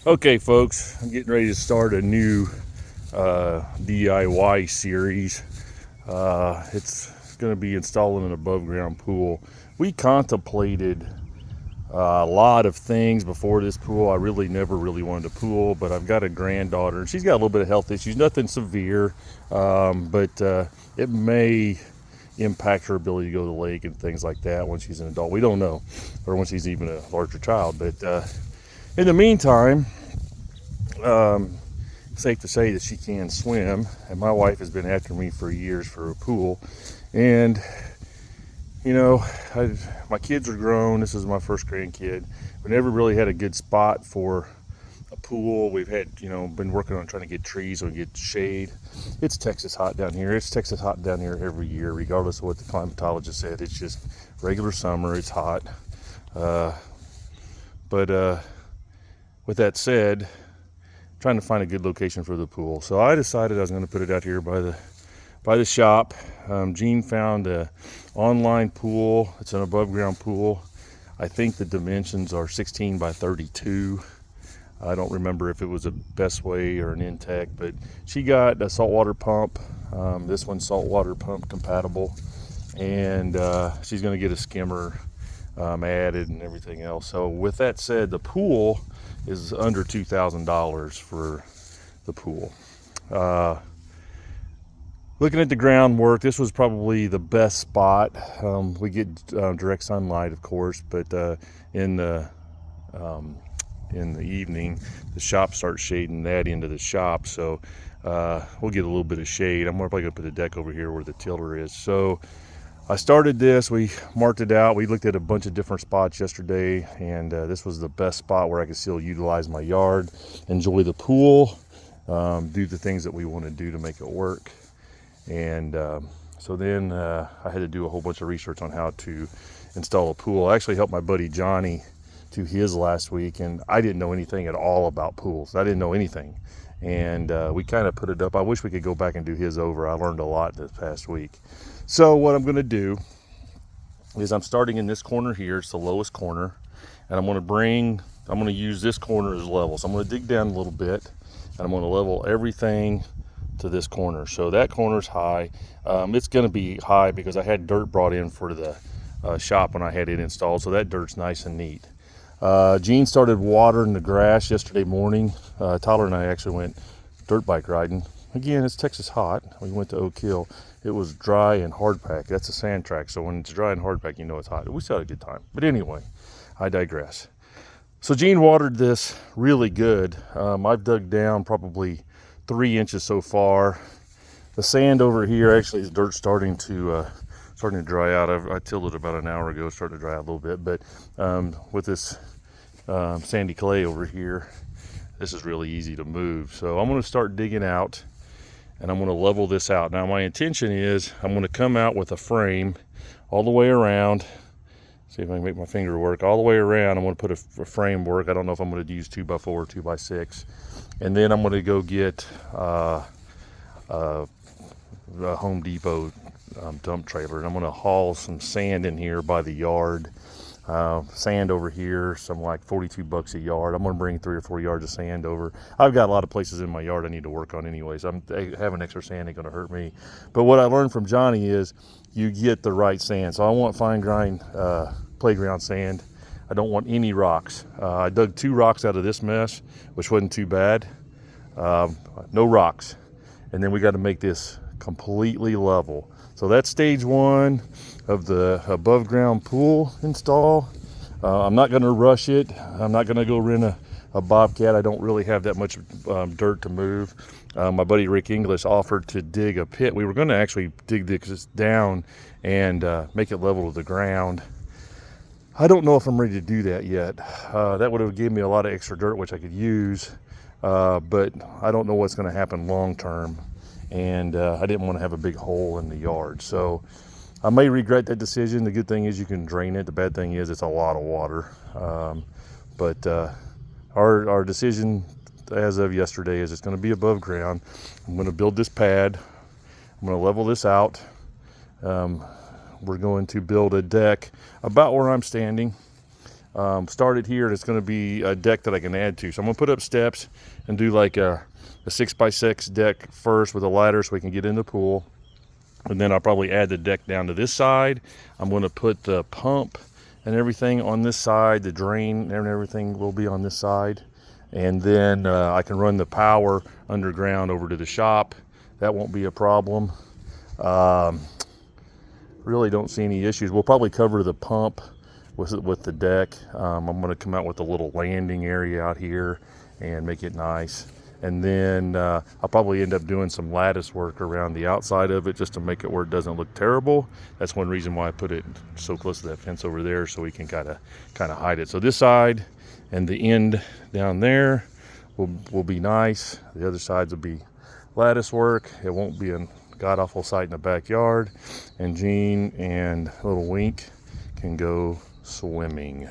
Okay, folks, I'm getting ready to start a new DIY series. It's going to be installing an above ground pool. We contemplated a lot of things before this pool. I really never really wanted a pool, but I've got a granddaughter. She's got a little bit of health issues, nothing severe, but it may impact her ability to go to the lake and things like that when she's an adult. We don't know, or when she's even a larger child. But in the meantime, safe to say that she can swim, and my wife has been after me for years for a pool. And you know, my kids are grown. This is my first grandkid. We never really had a good spot for a pool. We've had, been working on trying to get trees or get shade. It's Texas hot down here. It's Texas hot down here every year, regardless of what the climatologist said. It's just regular summer. It's hot. But with that said, trying to find a good location for the pool. So I decided I was going to put it out here by the shop. Gene found a online pool. It's an above ground pool. I think the dimensions are 16 by 32. I don't remember if it was a Bestway or an Intech, but she got a saltwater pump. This one's saltwater pump compatible, and she's going to get a skimmer added and everything else. So with that said, the pool is under $2,000 for the pool. Looking at the groundwork, this was probably the best spot. We get direct sunlight, of course, but in the evening, the shop starts shading that into the shop, so we'll get a little bit of shade. I'm probably gonna put a deck over here where the tiller is. So I started this, we marked it out. We looked at a bunch of different spots yesterday, and this was the best spot where I could still utilize my yard, enjoy the pool, do the things that we want to do to make it work. And so then I had to do a whole bunch of research on how to install a pool. I actually helped my buddy Johnny to his last week, and I didn't know anything at all about pools. I didn't know anything. And we kind of put it up. I wish we could go back and do his over. I learned a lot this past week. So what I'm going to do is I'm starting in this corner here. It's the lowest corner. And I'm going to use this corner as level. So I'm going to dig down a little bit, and I'm going to level everything to this corner. So that corner's high. It's going to be high because I had dirt brought in for the shop when I had it installed. So that dirt's nice and neat. Gene started watering the grass yesterday morning. Tyler and I actually went dirt bike riding. Again, it's Texas hot. We went to Oak Hill. It was dry and hard pack. That's a sand track. So when it's dry and hard pack, you know it's hot. We still had a good time. But anyway, I digress. So Gene watered this really good. I've dug down probably 3 inches so far. The sand over here, actually, the dirt's starting to dry out. I tilled it about an hour ago, starting to dry out a little bit. But with this sandy clay over here, this is really easy to move. So I'm going to start digging out, and I'm going to level this out. Now my intention is I'm going to come out with a frame all the way around. See if I can make my finger work all the way around. I'm going to put a framework. I don't know if I'm going to use 2x4 or 2x6. And then I'm going to go get a Home Depot dump trailer, and I'm going to haul some sand in here by the yard. Sand over here, some like $42 a yard. I'm going to bring 3 or 4 yards of sand over. I've got a lot of places in my yard I need to work on anyways. Having extra sand ain't going to hurt me. But what I learned from Johnny is you get the right sand. So I want fine grind playground sand. I don't want any rocks. I dug 2 rocks out of this mess, which wasn't too bad. No rocks. And then we got to make this completely level. So that's stage 1 of the above ground pool install. I'm not going to rush it. I'm not going to go rent a Bobcat. I don't really have that much dirt to move. My buddy Rick English offered to dig a pit. We were going to actually dig this down and make it level to the ground. I don't know if I'm ready to do that yet. That would have given me a lot of extra dirt, which I could use, but I don't know what's going to happen long term, and I didn't want to have a big hole in the yard. So I may regret that decision. The good thing is you can drain it. The bad thing is it's a lot of water. But our decision as of yesterday is it's going to be above ground. I'm going to build this pad. I'm going to level this out. We're going to build a deck about where I'm standing. started here, and it's going to be a deck that I can add to. So I'm going to put up steps and do like a 6x6 deck first with a ladder so we can get in the pool. And then I'll probably add the deck down to this side. I'm going to put the pump and everything on this side. The drain and everything will be on this side. And then I can run the power underground over to the shop. That won't be a problem. Really don't see any issues. We'll probably cover the pump with the deck. I'm going to come out with a little landing area out here and make it nice. And then I'll probably end up doing some lattice work around the outside of it just to make it where it doesn't look terrible. That's one reason why I put it so close to that fence over there, so we can kind of hide it. So this side and the end down there will be nice. The other sides will be lattice work. It won't be a god-awful sight in the backyard. And Gene and little Wink can go swimming.